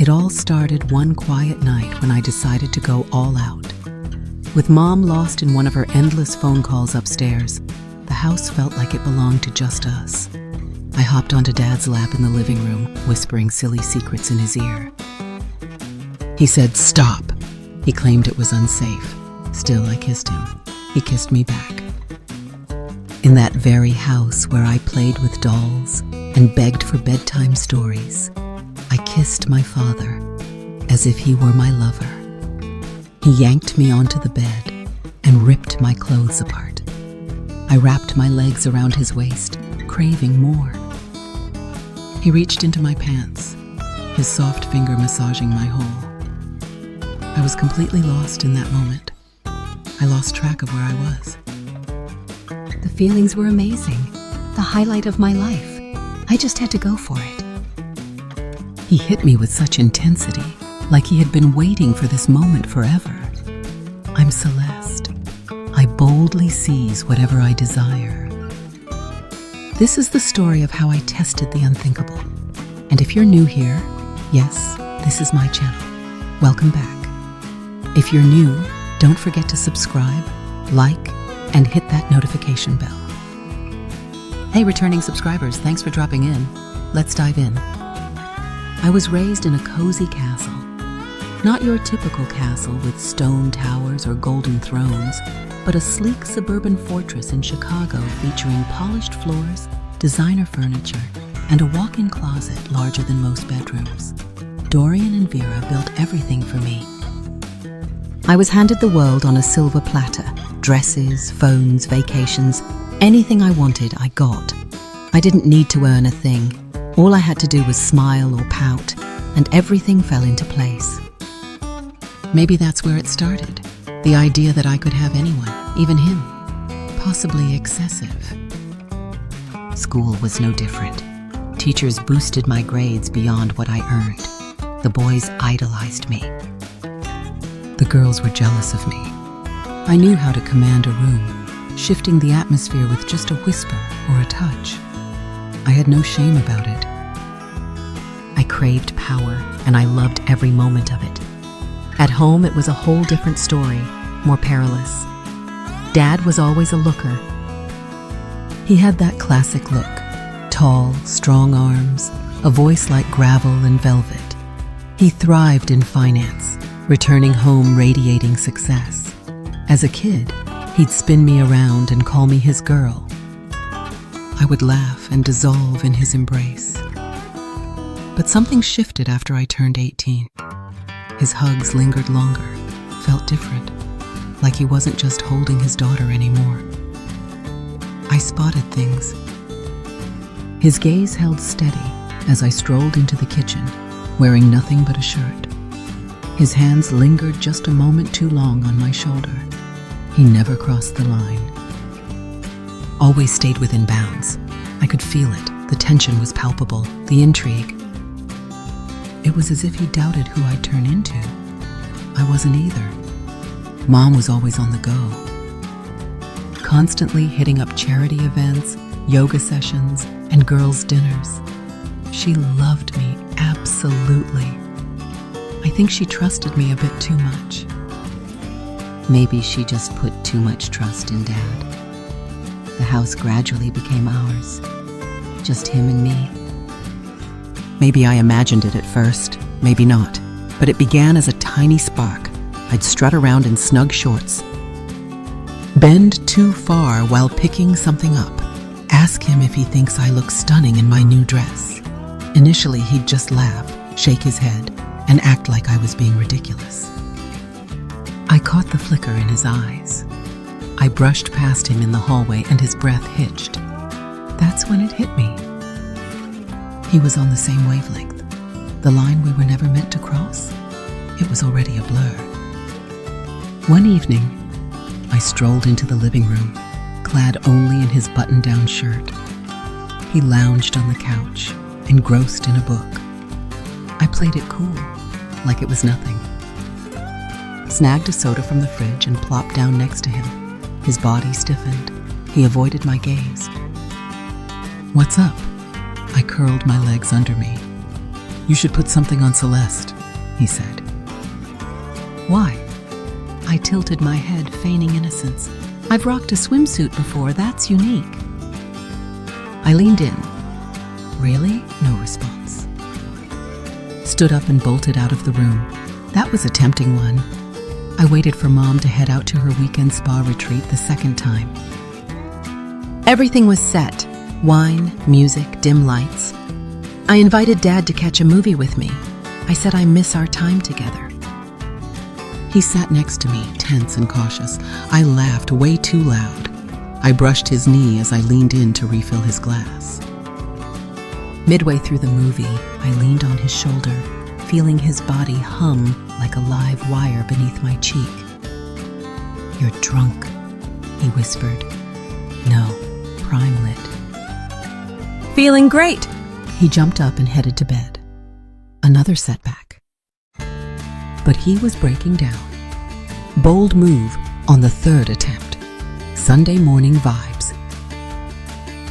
It all started one quiet night when I decided to go all out. With Mom lost in one of her endless phone calls upstairs, the house felt like it belonged to just us. I hopped onto Dad's lap in the living room, whispering silly secrets in his ear. He said, "Stop." He claimed it was unsafe. Still, I kissed him. He kissed me back. In that very house where I played with dolls and begged for bedtime stories, I kissed my father as if he were my lover. He yanked me onto the bed and ripped my clothes apart. I wrapped my legs around his waist, craving more. He reached into my pants, his soft finger massaging my hole. I was completely lost in that moment. I lost track of where I was. The feelings were amazing. The highlight of my life. I just had to go for it. He hit me with such intensity, like he had been waiting for this moment forever. I'm Celeste. I boldly seize whatever I desire. This is the story of how I tested the unthinkable. And if you're new here, yes, this is my channel. Welcome back. If you're new, don't forget to subscribe, like, and hit that notification bell. Hey, returning subscribers, thanks for dropping in. Let's dive in. I was raised in a cozy castle. Not your typical castle with stone towers or golden thrones, but a sleek suburban fortress in Chicago featuring polished floors, designer furniture, and a walk-in closet larger than most bedrooms. Dorian and Vera built everything for me. I was handed the world on a silver platter. Dresses, phones, vacations, anything I wanted, I got. I didn't need to earn a thing. All I had to do was smile or pout, and everything fell into place. Maybe that's where it started. The idea that I could have anyone, even him. Possibly excessive. School was no different. Teachers boosted my grades beyond what I earned. The boys idolized me. The girls were jealous of me. I knew how to command a room, shifting the atmosphere with just a whisper or a touch. I had no shame about it. I craved power, and I loved every moment of it. At home, it was a whole different story, more perilous. Dad was always a looker. He had that classic look, tall, strong arms, a voice like gravel and velvet. He thrived in finance, returning home radiating success. As a kid, he'd spin me around and call me his girl. I would laugh and dissolve in his embrace. But something shifted after I turned 18. His hugs lingered longer, felt different, like he wasn't just holding his daughter anymore. I spotted things. His gaze held steady as I strolled into the kitchen, wearing nothing but a shirt. His hands lingered just a moment too long on my shoulder. He never crossed the line. Always stayed within bounds. I could feel it. The tension was palpable, the intrigue. It was as if he doubted who I'd turn into. I wasn't either. Mom was always on the go, constantly hitting up charity events, yoga sessions, and girls' dinners. She loved me, absolutely. I think she trusted me a bit too much. Maybe she just put too much trust in Dad. The house gradually became ours, just him and me. Maybe I imagined it at first, maybe not, but it began as a tiny spark. I'd strut around in snug shorts, bend too far while picking something up, ask him if he thinks I look stunning in my new dress. Initially, he'd just laugh, shake his head, and act like I was being ridiculous. I caught the flicker in his eyes. I brushed past him in the hallway and his breath hitched. That's when it hit me. He was on the same wavelength. The line we were never meant to cross. It was already a blur. One evening, I strolled into the living room, clad only in his button-down shirt. He lounged on the couch, engrossed in a book. I played it cool, like it was nothing. Snagged a soda from the fridge and plopped down next to him. His body stiffened. He avoided my gaze. "What's up?" I curled my legs under me. You should put something on Celeste, he said. Why? I tilted my head, feigning innocence. I've rocked a swimsuit before, that's unique. I leaned in. Really? No response. Stood up and bolted out of the room. That was a tempting one. I waited for Mom to head out to her weekend spa retreat the second time. Everything was set. Wine, music, dim lights. I invited Dad to catch a movie with me. I said I miss our time together. He sat next to me, tense and cautious. I laughed way too loud. I brushed his knee as I leaned in to refill his glass. Midway through the movie, I leaned on his shoulder, feeling his body hum like a live wire beneath my cheek. You're drunk, he whispered. No, prime lit. Feeling great! He jumped up and headed to bed. Another setback. But he was breaking down. Bold move on the third attempt. Sunday morning vibes.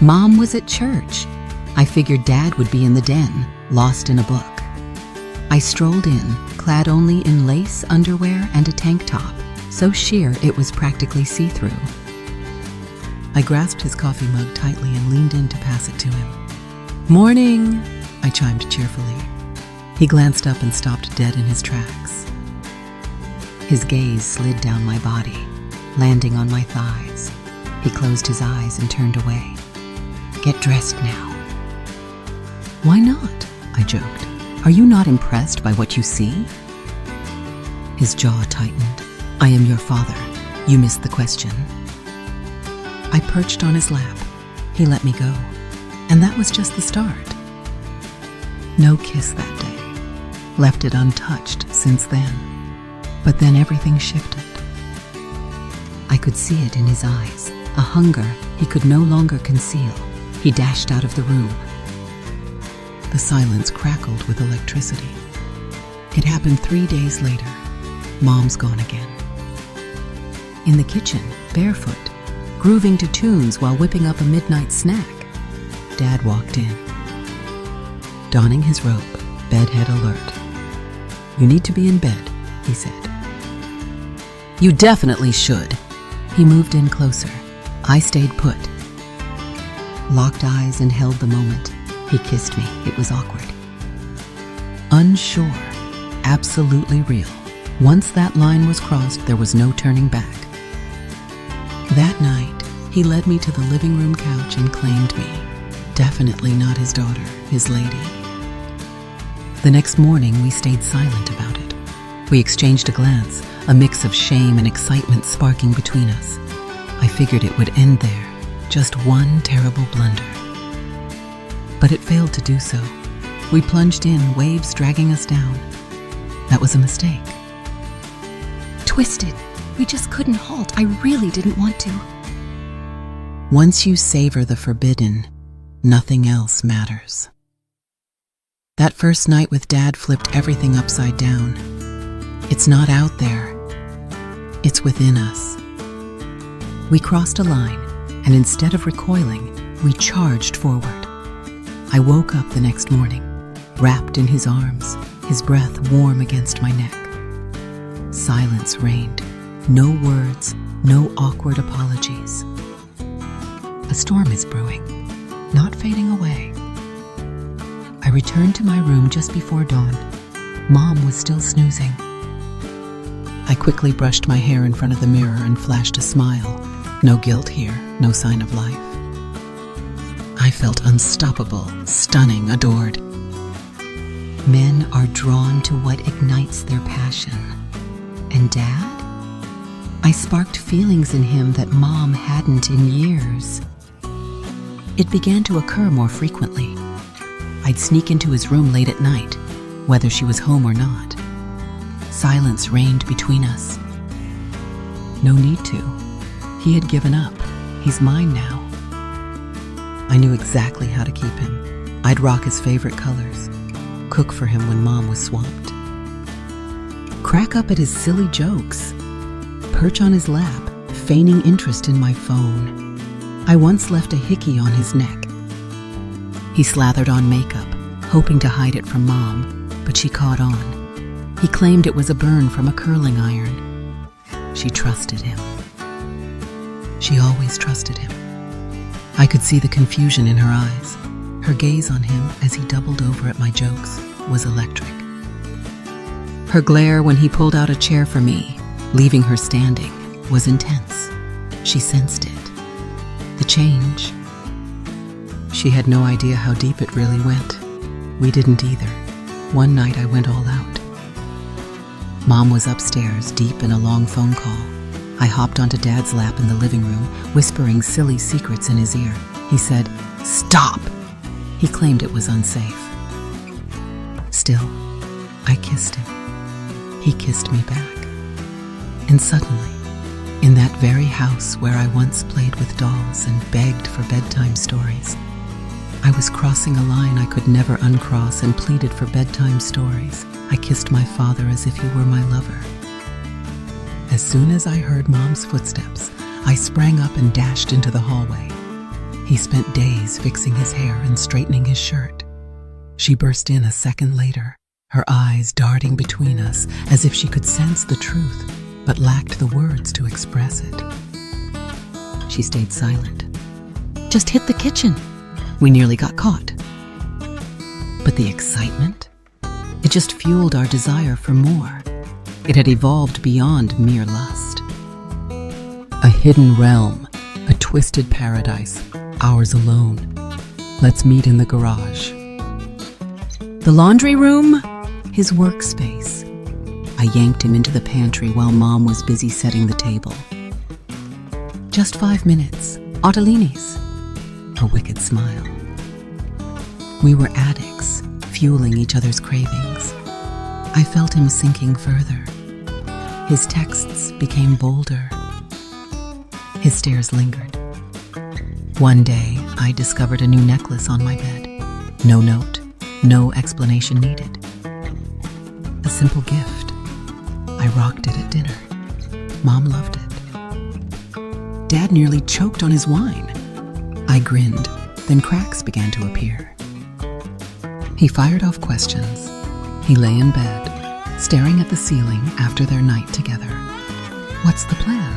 Mom was at church. I figured Dad would be in the den, lost in a book. I strolled in, clad only in lace underwear and a tank top, so sheer it was practically see-through. I grasped his coffee mug tightly and leaned in to pass it to him. Morning, I chimed cheerfully. He glanced up and stopped dead in his tracks. His gaze slid down my body, landing on my thighs. He closed his eyes and turned away. Get dressed now. Why not? I joked. Are you not impressed by what you see? His jaw tightened. I am your father. You missed the question. I perched on his lap. He let me go. And that was just the start. No kiss that day. Left it untouched since then. But then everything shifted. I could see it in his eyes, a hunger he could no longer conceal. He dashed out of the room. The silence crackled with electricity. It happened 3 days later. Mom's gone again. In the kitchen, barefoot, grooving to tunes while whipping up a midnight snack, Dad walked in. Donning his robe, bedhead alert. You need to be in bed, he said. You definitely should. He moved in closer. I stayed put. Locked eyes and held the moment. He kissed me. It was awkward. Unsure. Absolutely real. Once that line was crossed, there was no turning back. That night, he led me to the living room couch and claimed me. Definitely not his daughter, his lady. The next morning, we stayed silent about it. We exchanged a glance, a mix of shame and excitement sparking between us. I figured it would end there, just one terrible blunder. But it failed to do so. We plunged in, waves dragging us down. That was a mistake. Twisted. We just couldn't halt. I really didn't want to. Once you savor the forbidden, nothing else matters. That first night with Dad flipped everything upside down. It's not out there. It's within us. We crossed a line, and instead of recoiling, we charged forward. I woke up the next morning, wrapped in his arms, his breath warm against my neck. Silence reigned. No words, no awkward apologies. A storm is brewing, not fading away. I returned to my room just before dawn. Mom was still snoozing. I quickly brushed my hair in front of the mirror and flashed a smile. No guilt here, no sign of life. I felt unstoppable, stunning, adored. Men are drawn to what ignites their passion. And Dad? I sparked feelings in him that Mom hadn't in years. It began to occur more frequently. I'd sneak into his room late at night, whether she was home or not. Silence reigned between us. No need to. He had given up. He's mine now. I knew exactly how to keep him. I'd rock his favorite colors, cook for him when Mom was swamped, crack up at his silly jokes, perch on his lap, feigning interest in my phone. I once left a hickey on his neck. He slathered on makeup, hoping to hide it from Mom, but she caught on. He claimed it was a burn from a curling iron. She trusted him. She always trusted him. I could see the confusion in her eyes. Her gaze on him as he doubled over at my jokes was electric. Her glare when he pulled out a chair for me, leaving her standing, was intense. She sensed it. The change. She had no idea how deep it really went. We didn't either. One night I went all out. Mom was upstairs, deep in a long phone call. I hopped onto Dad's lap in the living room, whispering silly secrets in his ear. He said, "Stop!" He claimed it was unsafe. Still, I kissed him. He kissed me back. And suddenly, in that very house where I once played with dolls and begged for bedtime stories, I was crossing a line I could never uncross and pleaded for bedtime stories. I kissed my father as if he were my lover. As soon as I heard Mom's footsteps, I sprang up and dashed into the hallway. He spent days fixing his hair and straightening his shirt. She burst in a second later, her eyes darting between us as if she could sense the truth, but lacked the words to express it. She stayed silent. "Just hit the kitchen. We nearly got caught." But the excitement? It just fueled our desire for more. It had evolved beyond mere lust. A hidden realm, a twisted paradise, ours alone. Let's meet in the garage. The laundry room? His workspace. I yanked him into the pantry while Mom was busy setting the table. "Just 5 minutes. Ottolini's." A wicked smile. We were addicts, fueling each other's cravings. I felt him sinking further. His texts became bolder. His stares lingered. One day, I discovered a new necklace on my bed. No note, no explanation needed. A simple gift. I rocked it at dinner. Mom loved it. Dad nearly choked on his wine. I grinned, then cracks began to appear. He fired off questions. He lay in bed, staring at the ceiling after their night together. "What's the plan?"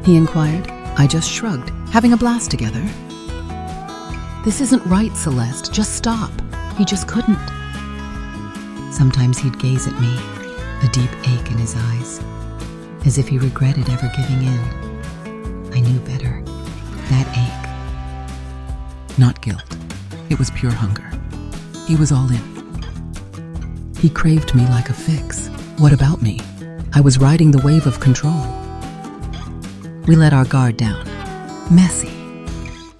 he inquired. I just shrugged. "Having a blast together." "This isn't right, Celeste. Just stop." He just couldn't. Sometimes he'd gaze at me, a deep ache in his eyes, as if he regretted ever giving in. I knew better. That ache. Not guilt. It was pure hunger. He was all in. He craved me like a fix. What about me? I was riding the wave of control. We let our guard down. Messy.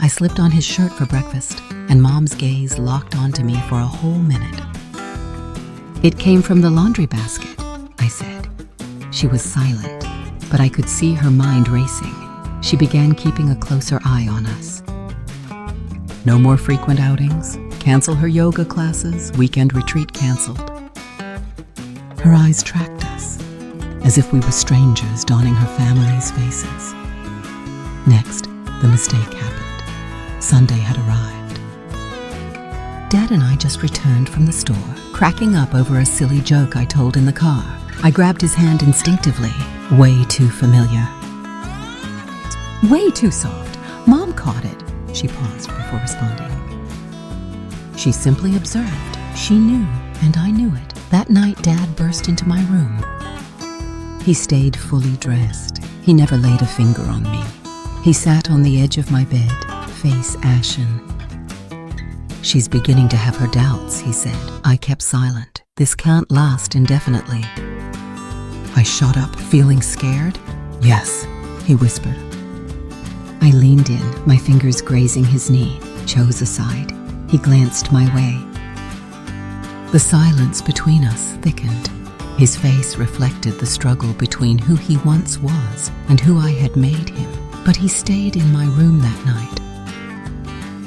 I slipped on his shirt for breakfast, and Mom's gaze locked onto me for a whole minute. "It came from the laundry basket," I said. She was silent, but I could see her mind racing. She began keeping a closer eye on us. No more frequent outings. Cancel her yoga classes. Weekend retreat canceled. Her eyes tracked us, as if we were strangers donning her family's faces. Next, the mistake happened. Sunday had arrived. Dad and I just returned from the store, cracking up over a silly joke I told in the car. I grabbed his hand instinctively. Way too familiar. Way too soft. Mom caught it. She paused before responding. She simply observed. She knew, and I knew it. That night, Dad burst into my room. He stayed fully dressed. He never laid a finger on me. He sat on the edge of my bed, face ashen. "She's beginning to have her doubts," he said. I kept silent. "This can't last indefinitely." I shot up, feeling scared. "Yes," he whispered. I leaned in, my fingers grazing his knee, chose a side. He glanced my way. The silence between us thickened. His face reflected the struggle between who he once was and who I had made him. But he stayed in my room that night.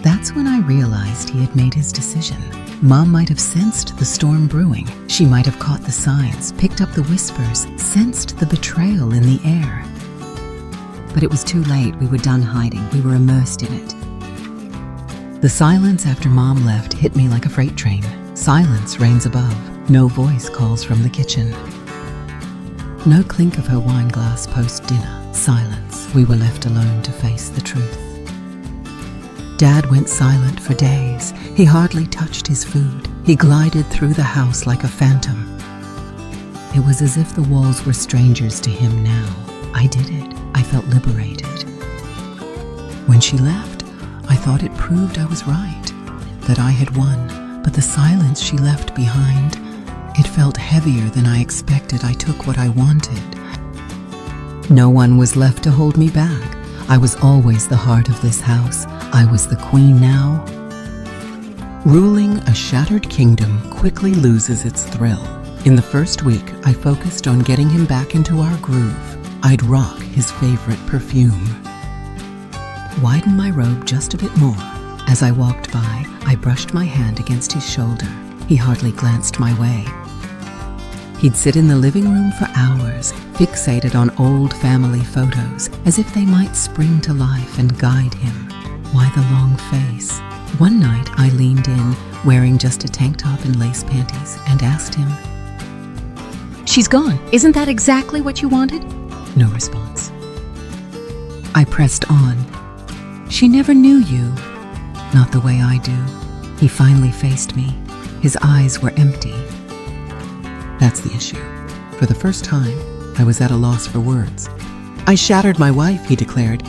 That's when I realized he had made his decision. Mom might have sensed the storm brewing. She might have caught the signs, picked up the whispers, sensed the betrayal in the air. But it was too late. We were done hiding. We were immersed in it. The silence after Mom left hit me like a freight train. Silence reigns above. No voice calls from the kitchen. No clink of her wine glass post-dinner. Silence. We were left alone to face the truth. Dad went silent for days. He hardly touched his food. He glided through the house like a phantom. It was as if the walls were strangers to him now. I did it. I felt liberated. When she left, I thought it proved I was right, that I had won. But the silence she left behind, it felt heavier than I expected. I took what I wanted. No one was left to hold me back. I was always the heart of this house. I was the queen now. Ruling a shattered kingdom quickly loses its thrill. In the first week, I focused on getting him back into our groove. I'd rock his favorite perfume. Widen my robe just a bit more. As I walked by, I brushed my hand against his shoulder. He hardly glanced my way. He'd sit in the living room for hours, fixated on old family photos, as if they might spring to life and guide him. Why the long face? One night, I leaned in, wearing just a tank top and lace panties, and asked him, She's gone. Isn't that exactly what you wanted? No response. I pressed on. She never knew you. Not the way I do. He finally faced me. His eyes were empty. That's the issue. For the first time, I was at a loss for words. I shattered my wife, he declared.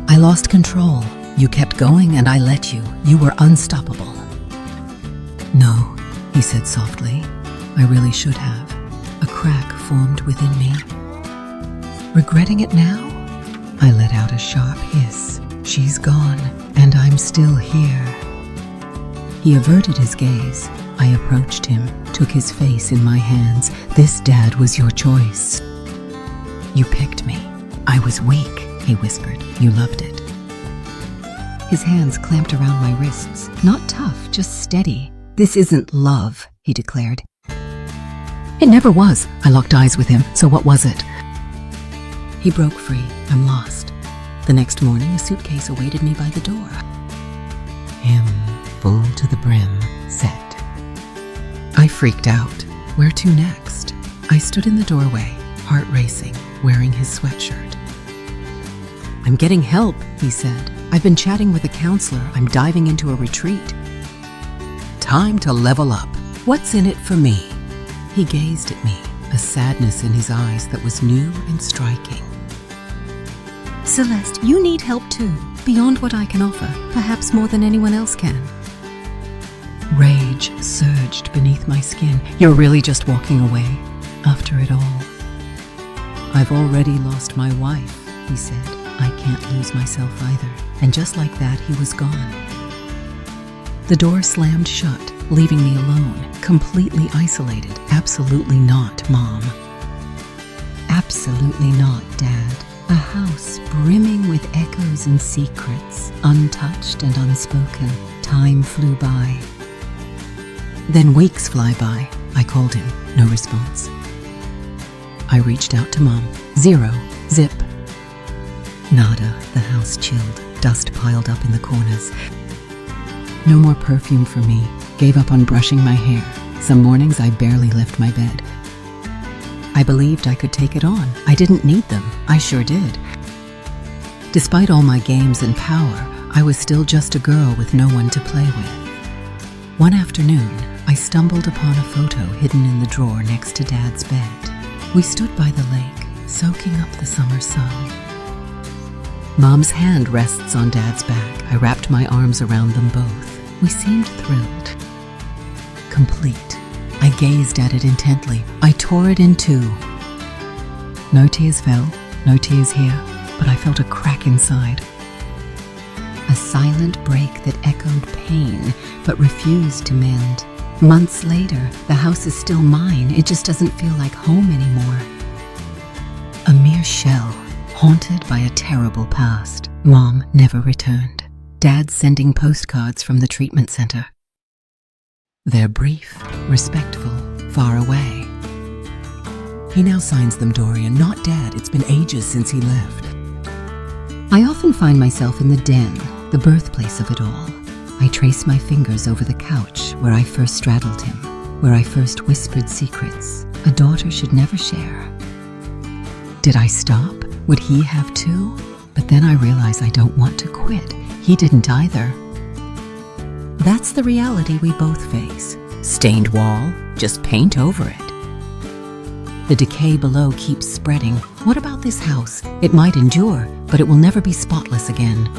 I lost control. You kept going and I let you. You were unstoppable. No, he said softly. I really should have. A crack formed within me. Regretting it now? I let out a sharp hiss. She's gone, and I'm still here. He averted his gaze. I approached him, took his face in my hands. This, Dad, was your choice. You picked me. I was weak, he whispered. You loved it. His hands clamped around my wrists. Not tough, just steady. This isn't love, he declared. It never was. I locked eyes with him. So what was it? He broke free. I'm lost. The next morning, a suitcase awaited me by the door. Him, full to the brim, set. I freaked out. Where to next? I stood in the doorway, heart racing, wearing his sweatshirt. I'm getting help, he said. I've been chatting with a counselor. I'm diving into a retreat. Time to level up. What's in it for me? He gazed at me, a sadness in his eyes that was new and striking. Celeste, you need help too, beyond what I can offer, perhaps more than anyone else can. Rage surged beneath my skin. You're really just walking away, after it all. I've already lost my wife, he said. I can't lose myself either. And just like that, he was gone. The door slammed shut, leaving me alone, completely isolated. Absolutely not, Mom. Absolutely not, Dad. A house brimming with echoes and secrets, untouched and unspoken. Time flew by. Then weeks fly by. I called him. No response. I reached out to Mom. Zero. Zip. Nada. The house chilled. Dust piled up in the corners. No more perfume for me. Gave up on brushing my hair. Some mornings I barely left my bed. I believed I could take it on. I didn't need them. I sure did. Despite all my games and power, I was still just a girl with no one to play with. One afternoon, I stumbled upon a photo hidden in the drawer next to Dad's bed. We stood by the lake, soaking up the summer sun. Mom's hand rests on Dad's back. I wrapped my arms around them both. We seemed thrilled. Complete. I gazed at it intently. I tore it in two. No tears fell, no tears here, but I felt a crack inside. A silent break that echoed pain, but refused to mend. Months later, the house is still mine. It just doesn't feel like home anymore. A mere shell, haunted by a terrible past. Mom never returned. Dad sending postcards from the treatment center. They're brief, respectful, far away. He now signs them Dorian, not Dad. It's been ages since he left. I often find myself in the den, the birthplace of it all. I trace my fingers over the couch where I first straddled him, where I first whispered secrets a daughter should never share. Did I stop? Would he have too? But then I realize I don't want to quit. He didn't either. That's the reality we both face. Stained wall, just paint over it. The decay below keeps spreading. What about this house? It might endure, but it will never be spotless again.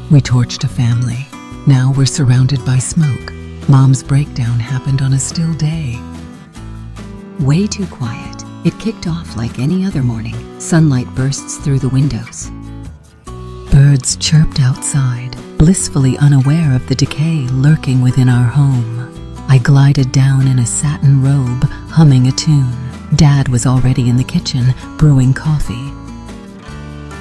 We torched a family. Now we're surrounded by smoke. Mom's breakdown happened on a still day. Way too quiet. It kicked off like any other morning. Sunlight bursts through the windows. Birds chirped outside, blissfully unaware of the decay lurking within our home. I glided down in a satin robe, humming a tune. Dad was already in the kitchen, brewing coffee.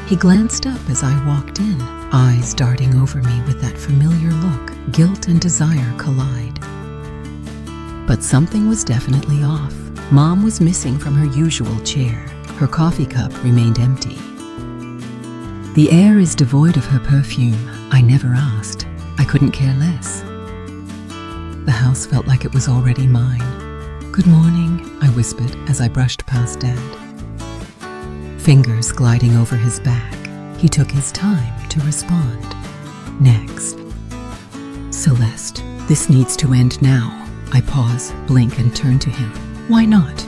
He glanced up as I walked in, eyes darting over me with that familiar look. Guilt and desire collide. But something was definitely off. Mom was missing from her usual chair. Her coffee cup remained empty. The air is devoid of her perfume. I never asked. I couldn't care less. The house felt like it was already mine. "Good morning," I whispered as I brushed past Dad. Fingers gliding over his back. He took his time to respond. Next. "Celeste, this needs to end now." I pause, blink, and turn to him. "Why not?"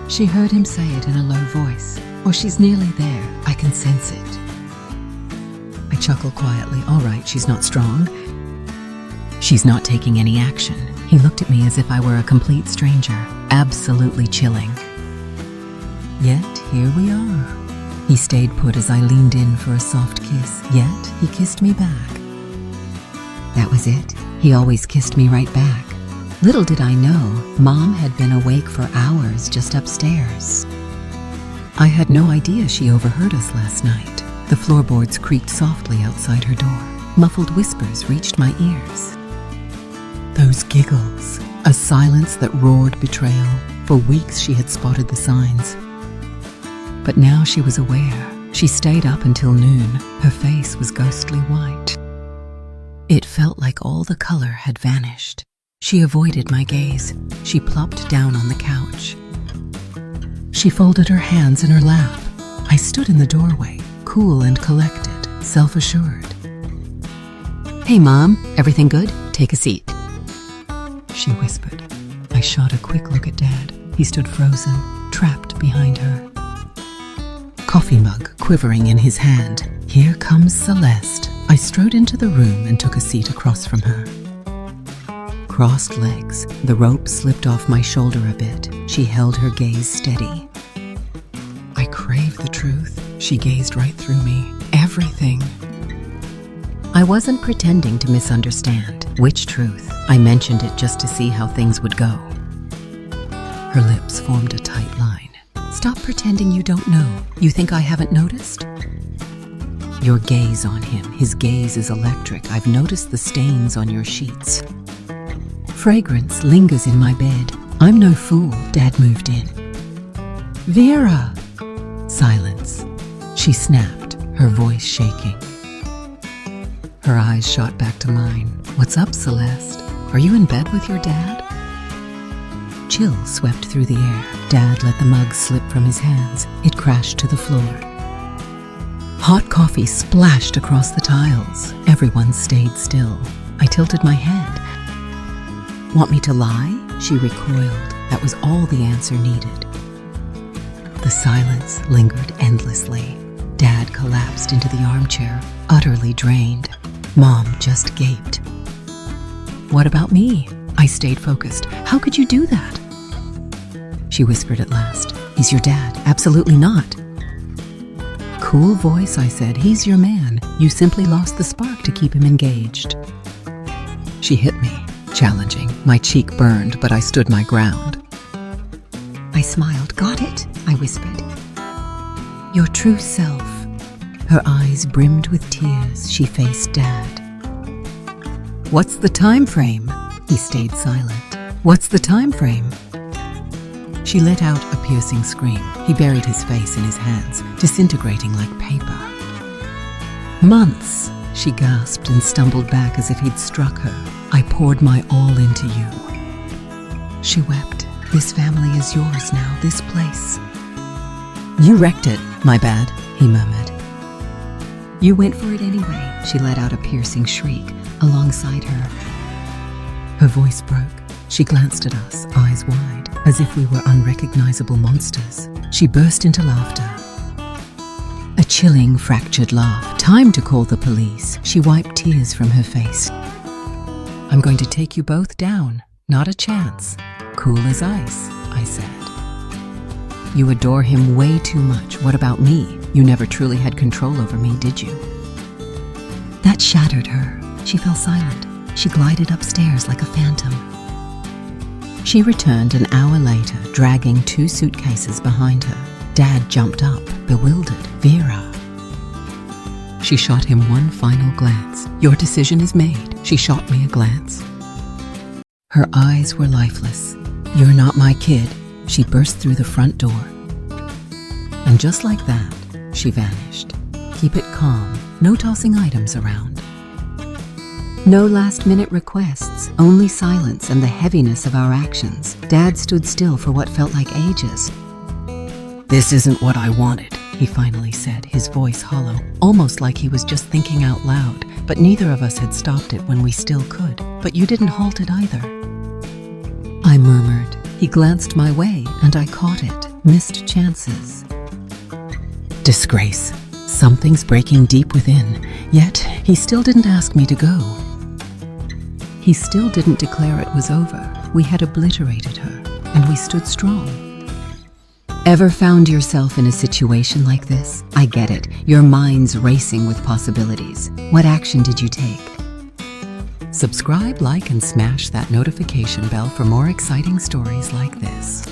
She heard him say it in a low voice. "Oh, she's nearly there. I can sense it." I chuckle quietly. "All right, she's not strong. She's not taking any action." He looked at me as if I were a complete stranger, absolutely chilling. Yet here we are. He stayed put as I leaned in for a soft kiss, yet he kissed me back. That was it. He always kissed me right back. Little did I know, Mom had been awake for hours just upstairs. I had no idea she overheard us last night. The floorboards creaked softly outside her door. Muffled whispers reached my ears. Those giggles, a silence that roared betrayal. For weeks she had spotted the signs. But now she was aware. She stayed up until noon. Her face was ghostly white. It felt like all the color had vanished. She avoided my gaze. She plopped down on the couch. She folded her hands in her lap. I stood in the doorway, cool and collected, self-assured. "Hey, Mom, everything good? Take a seat," she whispered. I shot a quick look at Dad. He stood frozen, trapped behind her. Coffee mug quivering in his hand. Here comes Celeste. I strode into the room and took a seat across from her. Crossed legs, the rope slipped off my shoulder a bit. She held her gaze steady. I craved the truth. She gazed right through me. Everything. I wasn't pretending to misunderstand. Which truth? I mentioned it just to see how things would go. Her lips formed a tight line. "Stop pretending you don't know. You think I haven't noticed?" Your gaze on him. His gaze is electric. I've noticed the stains on your sheets. Fragrance lingers in my bed. I'm no fool. Dad moved in. "Vera!" Silence. She snapped, her voice shaking. Her eyes shot back to mine. "What's up, Celeste? Are you in bed with your dad?" Chill swept through the air. Dad let the mug slip from his hands. It crashed to the floor. Hot coffee splashed across the tiles. Everyone stayed still. I tilted my head. "Want me to lie?" She recoiled. That was all the answer needed. The silence lingered endlessly. Dad collapsed into the armchair, utterly drained. Mom just gaped. "What about me?" I stayed focused. "How could you do that?" She whispered at last. "He's your dad." "Absolutely not." Cool voice, I said. "He's your man. You simply lost the spark to keep him engaged." She hit me, challenging. My cheek burned, but I stood my ground. I smiled. "Got it," I whispered. "Your true self." Her eyes brimmed with tears. She faced Dad. "What's the time frame?" He stayed silent. "What's the time frame?" She let out a piercing scream. He buried his face in his hands, disintegrating like paper. Months, she gasped and stumbled back as if he'd struck her. I poured my all into you. She wept. This family is yours now, this place. You wrecked it, my bad, he murmured. You went for it anyway, she let out a piercing shriek alongside her. Her voice broke. She glanced at us, eyes wide, as if we were unrecognizable monsters. She burst into laughter. A chilling, fractured laugh. Time to call the police. She wiped tears from her face. I'm going to take you both down. Not a chance. Cool as ice, I said. You adore him way too much. What about me? You never truly had control over me, did you? That shattered her. She fell silent. She glided upstairs like a phantom. She returned an hour later, dragging 2 suitcases behind her. Dad jumped up, bewildered. Vera. She shot him one final glance. Your decision is made. She shot me a glance. Her eyes were lifeless. You're not my kid. She burst through the front door. And just like that, she vanished. Keep it calm. No tossing items around. No last-minute requests, only silence and the heaviness of our actions. Dad stood still for what felt like ages. This isn't what I wanted, he finally said, his voice hollow, almost like he was just thinking out loud. But neither of us had stopped it when we still could. But you didn't halt it either. I murmured. He glanced my way, and I caught it. Missed chances. Disgrace. Something's breaking deep within. Yet, he still didn't ask me to go. He still didn't declare it was over. We had obliterated her, and we stood strong. Ever found yourself in a situation like this? I get it. Your mind's racing with possibilities. What action did you take? Subscribe, like, and smash that notification bell for more exciting stories like this.